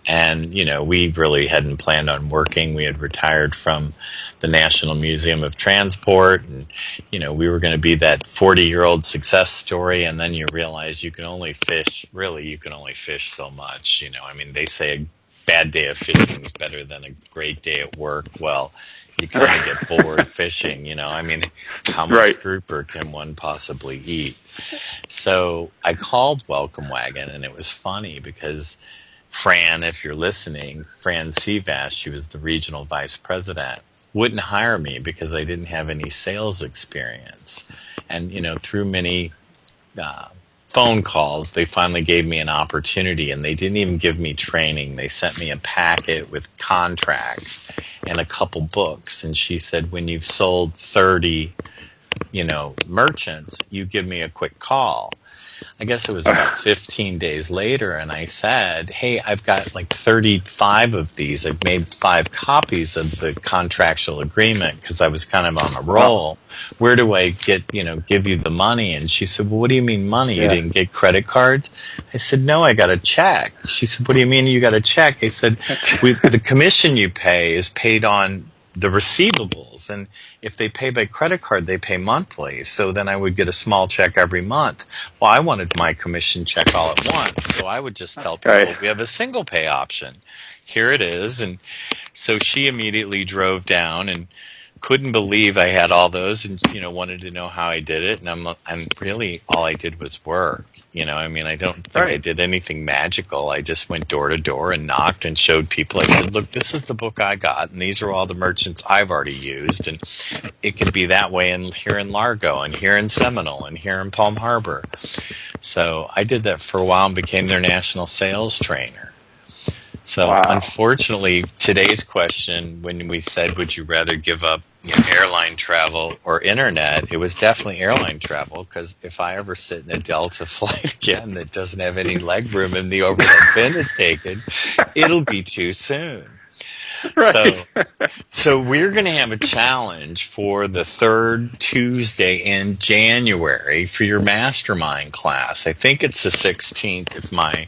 Speaker 2: And, we really hadn't planned on working. We had retired from the National Museum of Transport, and, we were going to be that 40-year-old success story, and then you realize you can only fish so much. They say a bad day of fishing is better than a great day at work. Well, you kind of get bored fishing, how much grouper can one possibly eat? So I called Welcome Wagon, and it was funny because Fran, if you're listening, Fran Seabass, she was the regional vice president, wouldn't hire me because I didn't have any sales experience. And, through many phone calls, they finally gave me an opportunity, and they didn't even give me training. They sent me a packet with contracts and a couple books, and she said, when you've sold 30, merchants, you give me a quick call. I guess it was about 15 days later, and I said, hey, I've got like 35 of these. I've made 5 copies of the contractual agreement because I was kind of on a roll. Where do I give you the money? And she said, well, what do you mean money? You didn't get credit cards? I said, no, I got a check. She said, what do you mean you got a check? I said, the commission you pay is paid on the receivables, and if they pay by credit card, they pay monthly. So then I would get a small check every month. Well, I wanted my commission check all at once, so I would just tell people, we have a single pay option. Here it is. And so she immediately drove down and couldn't believe I had all those, and wanted to know how I did it. And really all I did was work. I don't think I did anything magical. I just went door to door and knocked and showed people. I said, look, this is the book I got, and these are all the merchants I've already used, and it can be that way here in Largo, and here in Seminole, and here in Palm Harbor. So I did that for a while and became their national sales trainer. So unfortunately, today's question, when we said, would you rather give up airline travel or internet, it was definitely airline travel, because if I ever sit in a Delta flight again that doesn't have any leg room and the overhead bin is taken, it'll be too soon. So we're going to have a challenge for the third Tuesday in January for your mastermind class. I think it's the 16th if my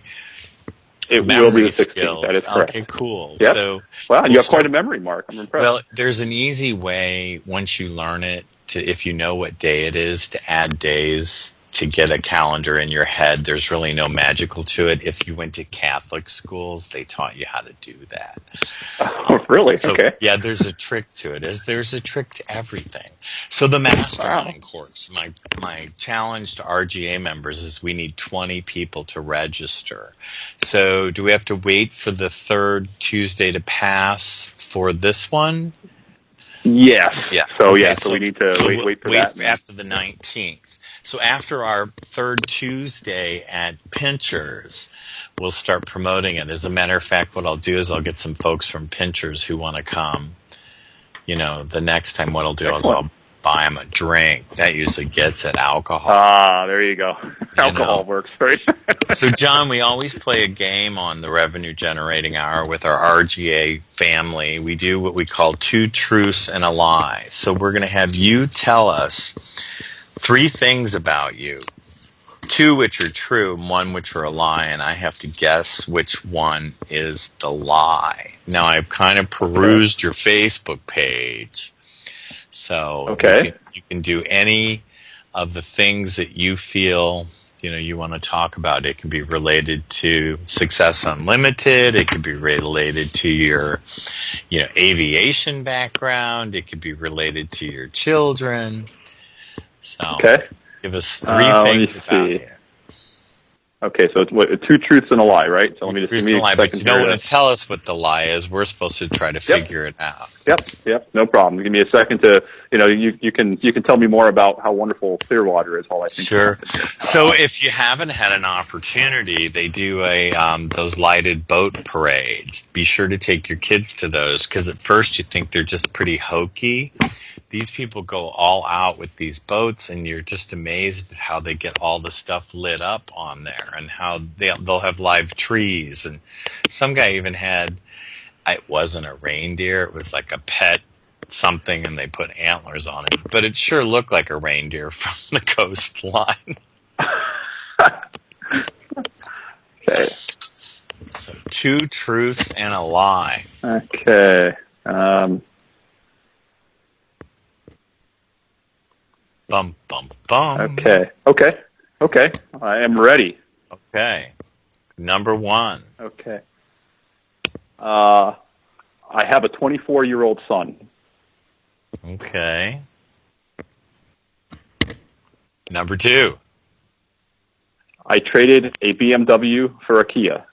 Speaker 3: It will be the 16th.
Speaker 2: Skills.
Speaker 3: That is correct.
Speaker 2: Okay, cool.
Speaker 3: Yep.
Speaker 2: So,
Speaker 3: wow, you have quite a memory, Mark. I'm impressed.
Speaker 2: Well, there's an easy way once you learn it if you know what day it is, to add days to get a calendar in your head. There's really no magical to it. If you went to Catholic schools, they taught you how to do that.
Speaker 3: Oh, really?
Speaker 2: So,
Speaker 3: okay.
Speaker 2: Yeah, there's a trick to it. There's a trick to everything. So the mastermind course, my challenge to RGA members is we need 20 people to register. So do we have to wait for the third Tuesday to pass for this one?
Speaker 3: Yes.
Speaker 2: Yeah.
Speaker 3: So
Speaker 2: okay,
Speaker 3: so we need to wait for that.
Speaker 2: After the 19th. So after our third Tuesday at Pinchers, we'll start promoting it. As a matter of fact, what I'll do is I'll get some folks from Pinchers who want to come. The next time what I'll do is I'll buy them a drink. That usually gets at alcohol.
Speaker 3: There you go. Alcohol works, right?
Speaker 2: So, John, we always play a game on the Revenue Generating Hour with our RGA family. We do what we call 2 truths and a lie. So we're going to have you tell us 3 things about you, 2 which are true and 1 which are a lie, and I have to guess which one is the lie. Now, I've kind of perused your Facebook page, so you can do any of the things that you feel you want to talk about. It can be related to Success Unlimited. It could be related to your, aviation background. It could be related to your children. So,
Speaker 3: Okay.
Speaker 2: give us three things about it.
Speaker 3: Okay, so it's two truths and a lie, right? So let me just
Speaker 2: Truth
Speaker 3: give me
Speaker 2: and a lie,
Speaker 3: a
Speaker 2: but
Speaker 3: second.
Speaker 2: you don't want to tell us what the lie is. We're supposed to try to figure it out.
Speaker 3: Yep, no problem. Give me a second to, you can tell me more about how wonderful Clearwater is. All I think.
Speaker 2: Sure. So if you haven't had an opportunity, they do those lighted boat parades. Be sure to take your kids to those, because at first you think they're just pretty hokey. These people go all out with these boats, and you're just amazed at how they get all the stuff lit up on there, and how they'll have live trees. And some guy even had, it wasn't a reindeer, it was like a pet something, and they put antlers on it. But it sure looked like a reindeer from the coastline.
Speaker 3: Okay.
Speaker 2: So 2 truths and a lie.
Speaker 3: Okay.
Speaker 2: Bum, bum, bum.
Speaker 3: Okay. I am ready.
Speaker 2: Okay. Number 1.
Speaker 3: Okay. I have a 24-year-old son.
Speaker 2: Okay. Number 2.
Speaker 3: I traded a BMW for a Kia.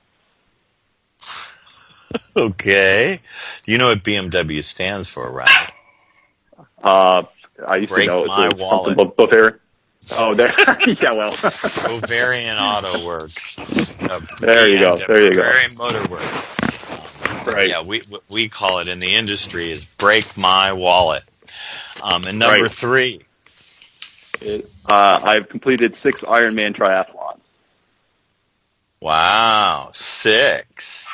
Speaker 2: Okay. You know what BMW stands for, right?
Speaker 3: I used
Speaker 2: Break
Speaker 3: to know
Speaker 2: my
Speaker 3: it was
Speaker 2: wallet.
Speaker 3: something Bavarian. Oh, there. Yeah, well.
Speaker 2: Bavarian Auto Works.
Speaker 3: There you go.
Speaker 2: Bavarian Motor Works.
Speaker 3: Right.
Speaker 2: Yeah, we call it in the industry is break my wallet. And number 3.
Speaker 3: I've completed 6 Ironman triathlons.
Speaker 2: Wow, 6.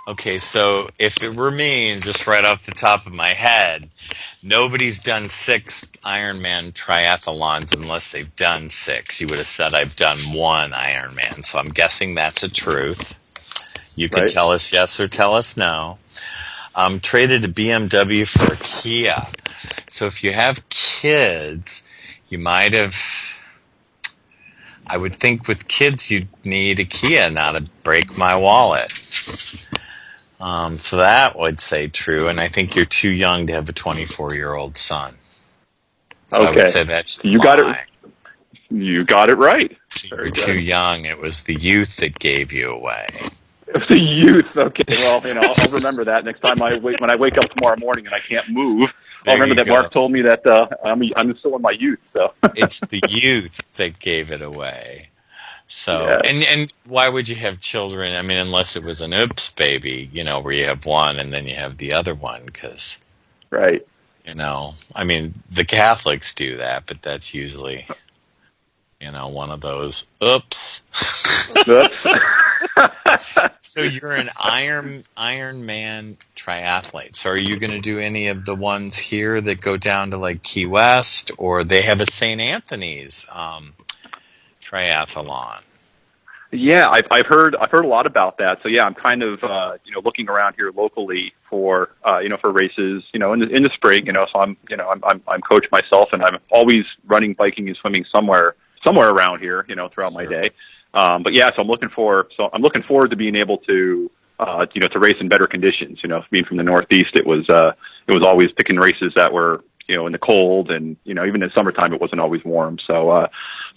Speaker 2: Okay, so if it were me, and just right off the top of my head, nobody's done 6 Ironman triathlons unless they've done 6. You would have said I've done 1 Ironman, so I'm guessing that's a truth. You can tell us yes or tell us no. Traded a BMW for a Kia. So if you have kids, you might have... I would think with kids you'd need a Kia, not a break my wallet. So that would say true, and I think you're too young to have a 24-year-old son. So I would say that's
Speaker 3: you got it. You got it right.
Speaker 2: You're too young. It was the youth that gave you away.
Speaker 3: It was the youth. Okay, well, I'll remember that next time when I wake up tomorrow morning and I can't move. I'll remember that Mark told me that I'm still in my youth. So
Speaker 2: it's the youth that gave it away. So, and why would you have children? I mean, unless it was an oops baby, where you have one and then you have the other one, because,
Speaker 3: right.
Speaker 2: I mean, the Catholics do that, but that's usually, one of those oops. So you're an Ironman triathlete. So are you going to do any of the ones here that go down to like Key West, or they have a St. Anthony's triathlon?
Speaker 3: Yeah, I've heard a lot about that. So yeah, I'm kind of looking around here locally for for races in the spring. So I'm coach myself, and I'm always running, biking, and swimming somewhere around here. Throughout my day. But yeah, so I'm looking forward to being able to to race in better conditions. Being from the Northeast, it was always picking races that were in the cold, and even in summertime it wasn't always warm. So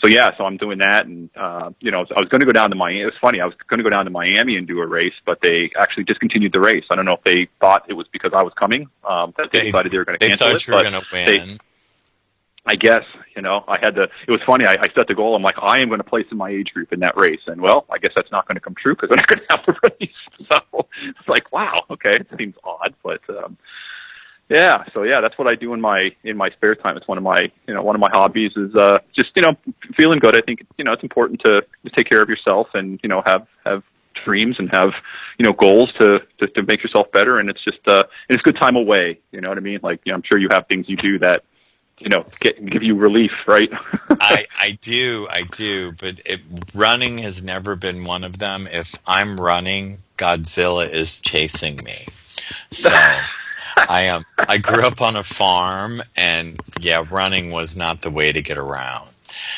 Speaker 3: so I'm doing that, and I was going to go down to Miami. It was funny. I was going to go down to Miami and do a race, but they actually discontinued the race. I don't know if they thought it was because I was coming that they decided they were going to cancel it.
Speaker 2: They thought you were going to win.
Speaker 3: I guess, I had to, it was funny, I set the goal, I'm like, I am going to place in my age group in that race, and well, I guess that's not going to come true because I'm not going to have the race, so it's like, wow, okay, it seems odd, but, so that's what I do in my spare time. It's one of my hobbies is, just, feeling good. I think, it's important to take care of yourself and, have dreams and have, goals to make yourself better, and it's just, it's a good time away, you know what I mean? Like, I'm sure you have things you do that, give you relief, right?
Speaker 2: I do, but running has never been one of them. If I'm running, Godzilla is chasing me. So I grew up on a farm, and running was not the way to get around.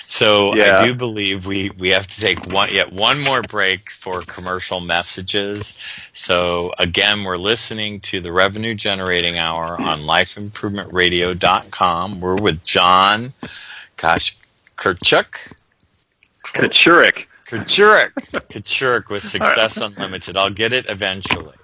Speaker 2: So
Speaker 3: Yeah.
Speaker 2: I do believe we have to take one more break for commercial messages. So again, we're listening to the Revenue Generating Hour on lifeimprovementradio.com. We're with John Kachurick. Kachurick with Success Unlimited. I'll get it eventually.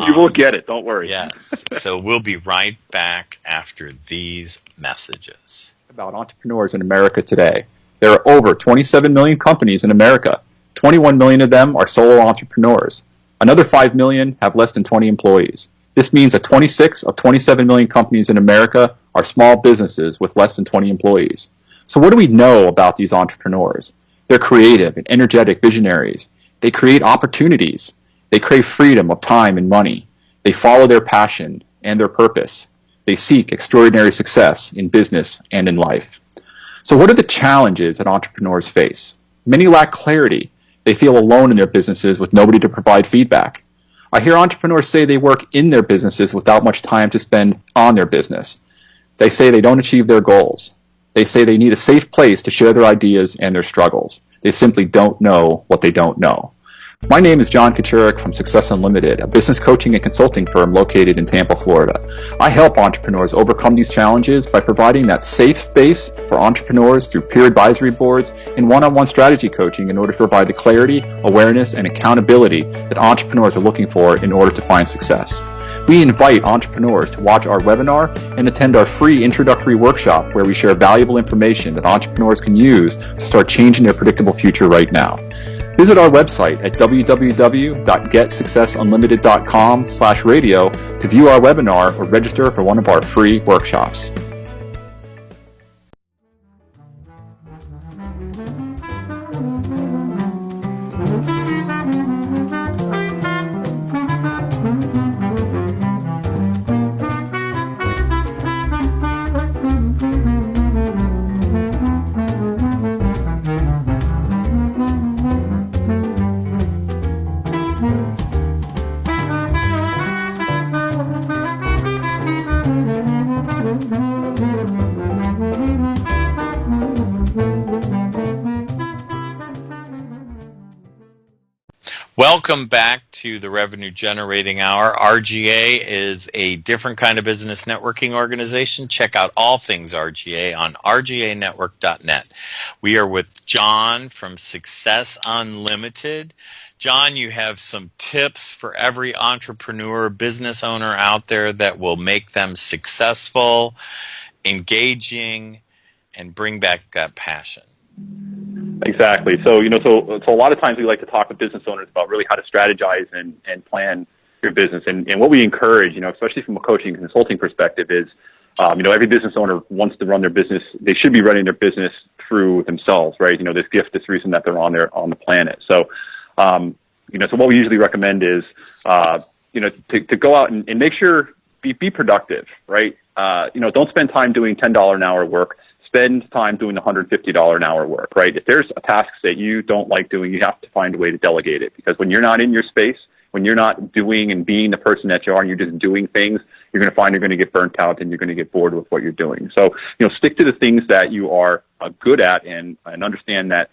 Speaker 3: You will get it. Don't worry.
Speaker 2: Yes. So we'll be right back after these messages.
Speaker 3: About entrepreneurs in America today. There are over 27 million companies in America. 21 million of them are solo entrepreneurs. Another 5 million have less than 20 employees. This means that 26 of 27 million companies in America are small businesses with less than 20 employees. So what do we know about these entrepreneurs? They're creative and energetic visionaries. They create opportunities. They crave freedom of time and money. They follow their passion and their purpose. They seek extraordinary success in business and in life. So what are the challenges that entrepreneurs face? Many lack clarity. They feel alone in their businesses with nobody to provide feedback. I hear entrepreneurs say they work in their businesses without much time to spend on their business. They say they don't achieve their goals. They say they need a safe place to share their ideas and their struggles. They simply don't know what they don't know. My name is John Kachurick from Success Unlimited, a business coaching and consulting firm located in Tampa, Florida. I help entrepreneurs overcome these challenges by providing that safe space for entrepreneurs through peer advisory boards and one-on-one strategy coaching in order to provide the clarity, awareness, and accountability that entrepreneurs are looking for in order to find success. We invite entrepreneurs to watch our webinar and attend our free introductory workshop where we share valuable information that entrepreneurs can use to start changing their predictable future right now. Visit our website at www.getsuccessunlimited.com/radio to view our webinar or register for one of our free workshops.
Speaker 2: Welcome back to the Revenue Generating Hour. RGA is a different kind of business networking organization. Check out all things RGA on rganetwork.net. We are with John from Success Unlimited. John, you have some tips for every entrepreneur, business owner out there that will make them successful, engaging, and bring back that passion.
Speaker 3: Exactly. So, so a lot of times we like to talk with business owners about really how to strategize and plan your business. And what we encourage, especially from a coaching and consulting perspective is, every business owner wants to run their business. They should be running their business through themselves, right? This gift, this reason that they're on the planet. So, so what we usually recommend is, to go out and make sure, be productive, right? Don't spend time doing $10 an hour work. Spend time doing the $150 an hour work, right? If there's a task that you don't like doing, you have to find a way to delegate it, because when you're not in your space, when you're not doing and being the person that you are and you're just doing things, you're going to find you're going to get burnt out and you're going to get bored with what you're doing. So, stick to the things that you are good at and understand that,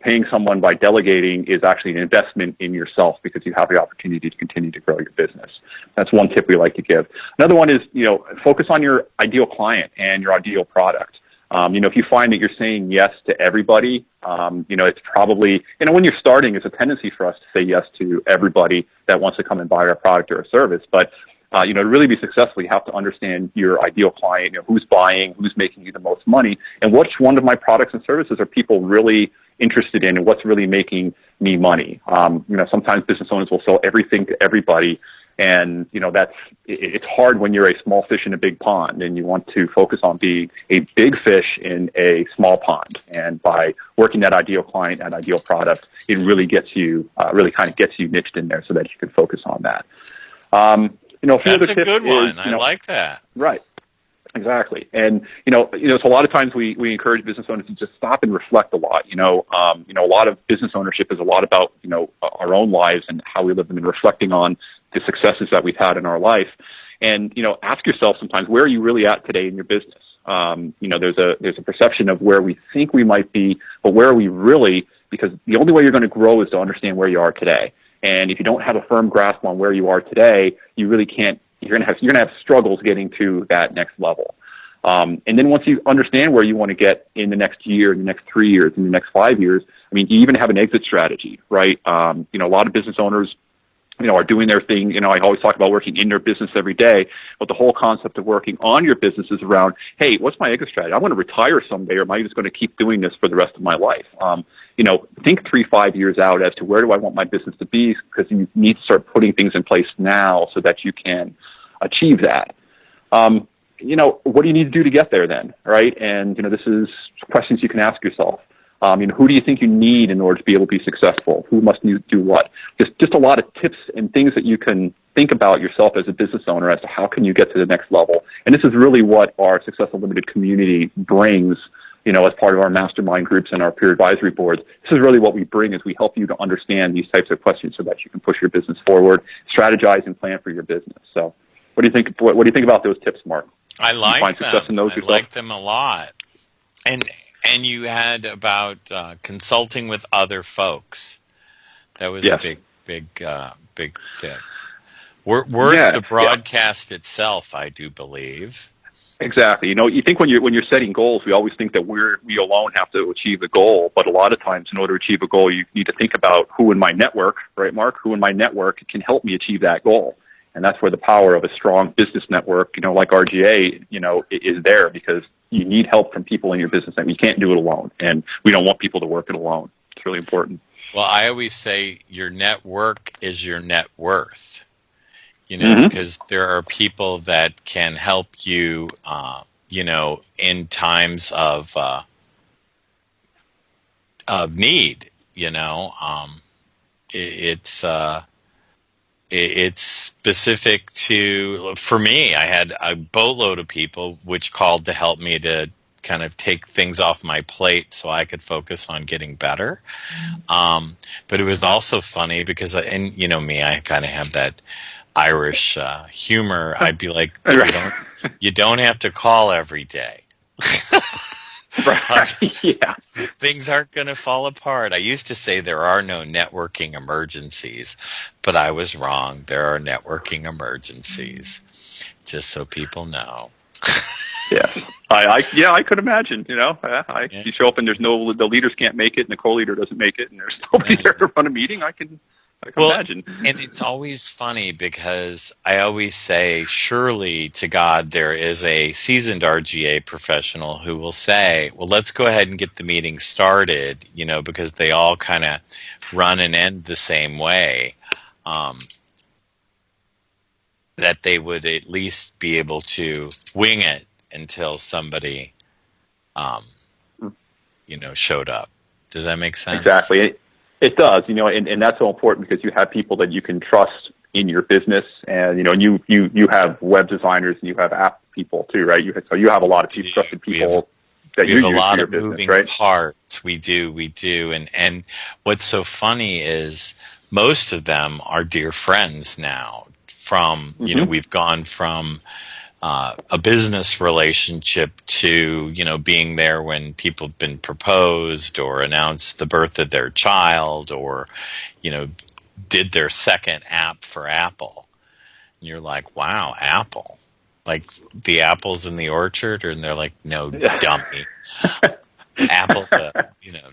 Speaker 3: paying someone by delegating is actually an investment in yourself because you have the opportunity to continue to grow your business. That's one tip we like to give. Another one is, focus on your ideal client and your ideal product. If you find that you're saying yes to everybody, it's probably, when you're starting, it's a tendency for us to say yes to everybody that wants to come and buy our product or a service. But, to really be successful, you have to understand your ideal client, who's buying, who's making you the most money, and which one of my products and services are people really interested in and what's really making me money. Sometimes business owners will sell everything to everybody. And, it's hard when you're a small fish in a big pond and you want to focus on being a big fish in a small pond. And by working that ideal client and ideal product, it really gets you, gets you niched in there so that you can focus on that.
Speaker 2: That's a good one. I like that.
Speaker 3: Right. Exactly. And, so a lot of times we encourage business owners to just stop and reflect a lot. A lot of business ownership is a lot about, our own lives and how we live them and reflecting on the successes that we've had in our life. And, ask yourself sometimes, where are you really at today in your business? There's a perception of where we think we might be, but where are we really? Because the only way you're going to grow is to understand where you are today. And if you don't have a firm grasp on where you are today, you really can't. You're going to have struggles getting to that next level. And then once you understand where you want to get in the next year, in the next 3 years, in the next 5 years, I mean, you even have an exit strategy, right? A lot of business owners, are doing their thing. I always talk about working in their business every day, but the whole concept of working on your business is around, hey, what's my exit strategy? I want to retire someday, or am I just going to keep doing this for the rest of my life? Think 3-5 years out as to where do I want my business to be, because you need to start putting things in place now so that you can achieve that. What do you need to do to get there then, right? And, this is questions you can ask yourself. Who do you think you need in order to be able to be successful? Who must do what? Just a lot of tips and things that you can think about yourself as a business owner as to how can you get to the next level. And this is really what our Success Unlimited community brings, as part of our mastermind groups and our peer advisory boards. This is really what we bring, is we help you to understand these types of questions so that you can push your business forward, strategize, and plan for your business. So what do you think? What do you think about those tips, Mark?
Speaker 2: I like
Speaker 3: find
Speaker 2: them.
Speaker 3: Success in those
Speaker 2: I
Speaker 3: yourself?
Speaker 2: like them a lot. And you had about consulting with other folks. That was a big tip. Worth the broadcast itself, I do believe.
Speaker 3: Exactly. You think when you're setting goals, we always think that we alone have to achieve the goal. But a lot of times, in order to achieve a goal, you need to think about who in my network, right, Mark? Who in my network can help me achieve that goal. And that's where the power of a strong business network, like RGA, is there, because you need help from people in your business, and you can't do it alone. And we don't want people to work it alone. It's really important.
Speaker 2: Well, I always say your network is your net worth, because there are people that can help you, in times of need, it's specific to, for me, I had a boatload of people which called to help me to kind of take things off my plate so I could focus on getting better. But it was also funny because, me, I kind of have that Irish humor. I'd be like, you don't have to call every day.
Speaker 3: Right. Yeah.
Speaker 2: Things aren't going to fall apart. I used to say there are no networking emergencies, but I was wrong. There are networking emergencies, just so people know.
Speaker 3: Yes. I could imagine, you show up and the leaders can't make it, and the co-leader doesn't make it, and there's nobody there to run a meeting. I can imagine.
Speaker 2: And it's always funny because I always say, surely to God, there is a seasoned RGA professional who will say, well, let's go ahead and get the meeting started, because they all kind of run and end the same way, that they would at least be able to wing it until somebody, showed up. Does that make sense?
Speaker 3: Exactly. It does, and that's so important, because you have people that you can trust in your business, and you have web designers and you have app people too, right? So you have a lot of trusted people that you use for your business, right? We have a lot of moving
Speaker 2: parts. We do, and what's so funny is most of them are dear friends now. We've gone from a business relationship to, being there when people have been proposed or announced the birth of their child, or, did their second app for Apple. And you're like, wow, Apple. Like the apples in the orchard? And they're like, no, dummy. Apple,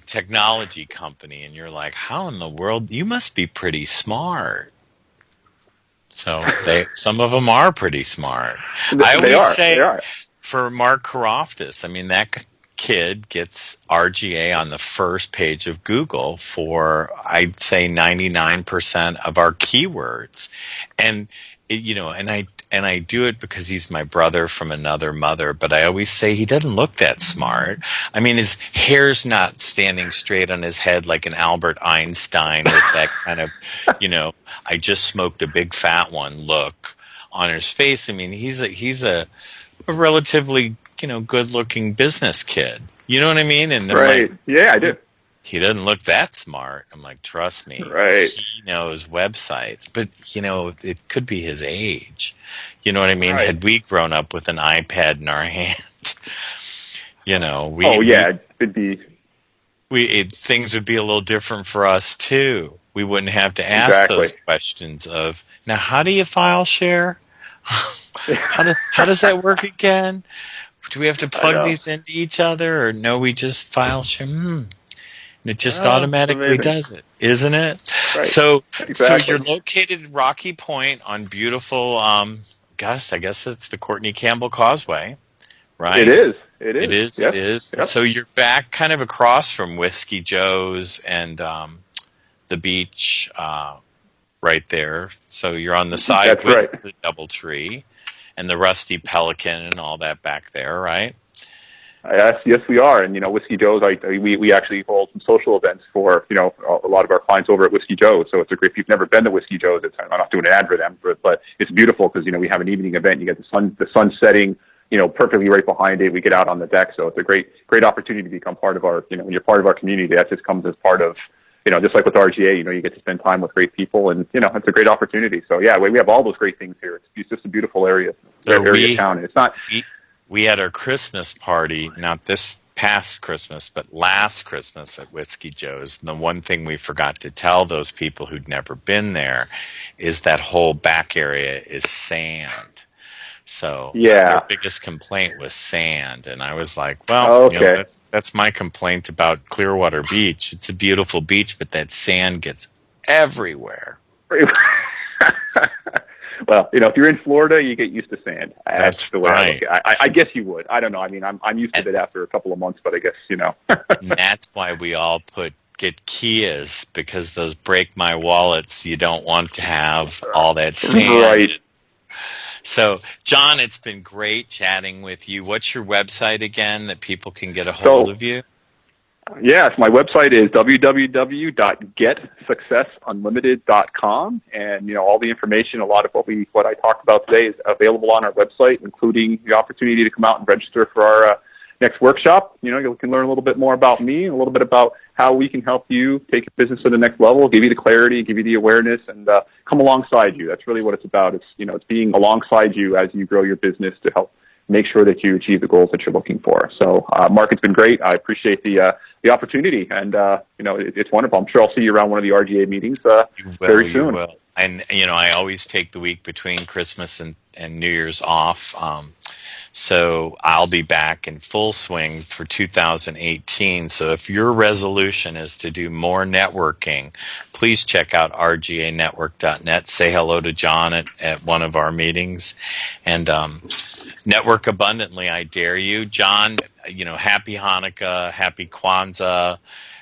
Speaker 2: technology company. And you're like, how in the world? You must be pretty smart. So some of them are pretty smart. I always say for Mark Karoftis, that kid gets RGA on the first page of Google for, I'd say, 99% of our keywords. And and I do it because he's my brother from another mother, but I always say he doesn't look that smart. His hair's not standing straight on his head like an Albert Einstein with that kind of, I just smoked a big fat one look on his face. He's a relatively, good-looking business kid. You know what I mean? And
Speaker 3: right. Yeah, I do.
Speaker 2: He doesn't look that smart. I'm like, trust me.
Speaker 3: Right.
Speaker 2: He knows websites. But, it could be his age. You know what I mean?
Speaker 3: Right.
Speaker 2: Had we grown up with an iPad in our hand, that,
Speaker 3: it'd be
Speaker 2: things would be a little different for us too. We wouldn't have to ask
Speaker 3: exactly
Speaker 2: those questions of, now, how do you file share? How does that work again? Do we have to plug these into each other, or no, we just file share? And it just automatically does it, isn't it?
Speaker 3: Right.
Speaker 2: So
Speaker 3: exactly.
Speaker 2: you're located at Rocky Point on beautiful, I guess it's the Courtney Campbell Causeway, right?
Speaker 3: It is.
Speaker 2: Yes. It is. Yep. So you're back kind of across from Whiskey Joe's and the beach right there. So you're on the side with the DoubleTree and the Rusty Pelican and all that back there, right?
Speaker 3: Yes, we are. And, Whiskey Joe's, we actually hold some social events for, a lot of our clients over at Whiskey Joe's. So it's a great, if you've never been to Whiskey Joe's, I'm not doing an ad for them, but it's beautiful because, we have an evening event. You get the sun setting, perfectly right behind it. We get out on the deck. So it's a great opportunity to become part of our, when you're part of our community, that just comes as part of, just like with RGA, you get to spend time with great people, and, it's a great opportunity. So, yeah, we have all those great things here. It's just a beautiful area, town. And it's not...
Speaker 2: We had our Christmas party, not this past Christmas, but last Christmas at Whiskey Joe's. And the one thing we forgot to tell those people who'd never been there is that whole back area is sand. So their biggest complaint was sand. And I was like, well, that's my complaint about Clearwater Beach. It's a beautiful beach, but that sand gets everywhere.
Speaker 3: Well, if you're in Florida, you get used to sand.
Speaker 2: That's
Speaker 3: the way
Speaker 2: right.
Speaker 3: I guess you would. I don't know. I mean, I'm used to it after a couple of months, but I guess,
Speaker 2: And that's why we all get Kias, because those break my wallets. You don't want to have all that sand.
Speaker 3: Right.
Speaker 2: So, John, it's been great chatting with you. What's your website again that people can get a hold of you?
Speaker 3: Yes, my website is www.getsuccessunlimited.com, and all the information, a lot of what I talked about today is available on our website, including the opportunity to come out and register for our next workshop. You can learn a little bit more about me, a little bit about how we can help you take your business to the next level, give you the clarity, give you the awareness, and come alongside you. That's really what it's about. It's it's being alongside you as you grow your business to help make sure that you achieve the goals that you're looking for. So, Mark, it's been great. I appreciate the opportunity, and it's wonderful. I'm sure I'll see you around one of the RGA meetings very soon.
Speaker 2: You will. And I always take the week between Christmas and New Year's off. So I'll be back in full swing for 2018. So if your resolution is to do more networking, please check out rganetwork.net. Say hello to John at one of our meetings, and network abundantly, I dare you. John, happy Hanukkah, happy Kwanzaa,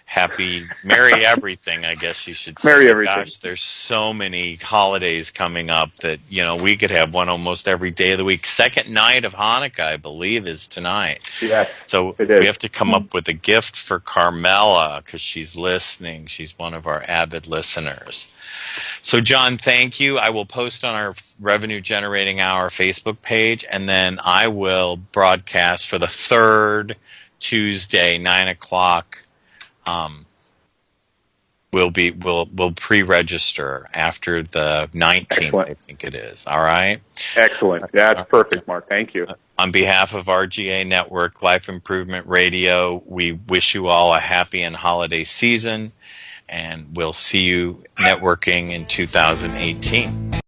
Speaker 2: happy Merry everything, I guess you should say.
Speaker 3: Merry everything.
Speaker 2: Gosh, there's so many holidays coming up that, we could have one almost every day of the week. Second night of Hanukkah, I believe, is tonight.
Speaker 3: Yes,
Speaker 2: so we have to come up with a gift for Carmela because she's listening. She's one of our avid listeners. So, John, thank you. I will post on our Revenue Generating Hour Facebook page, and then I will broadcast for the third Tuesday, 9 o'clock. We'll pre-register after the 19th. Excellent. I think it is. All right.
Speaker 3: Excellent. That's perfect, Mark. Thank you.
Speaker 2: On behalf of RGA Network Life Improvement Radio, we wish you all a happy and holiday season, and we'll see you networking in 2018.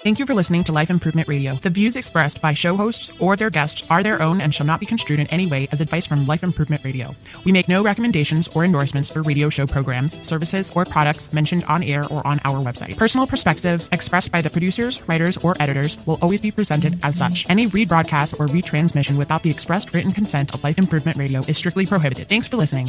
Speaker 4: Thank you for listening to Life Improvement Radio. The views expressed by show hosts or their guests are their own and shall not be construed in any way as advice from Life Improvement Radio. We make no recommendations or endorsements for radio show programs, services, or products mentioned on air or on our website. Personal perspectives expressed by the producers, writers, or editors will always be presented as such. Any rebroadcast or retransmission without the expressed written consent of Life Improvement Radio is strictly prohibited. Thanks for listening.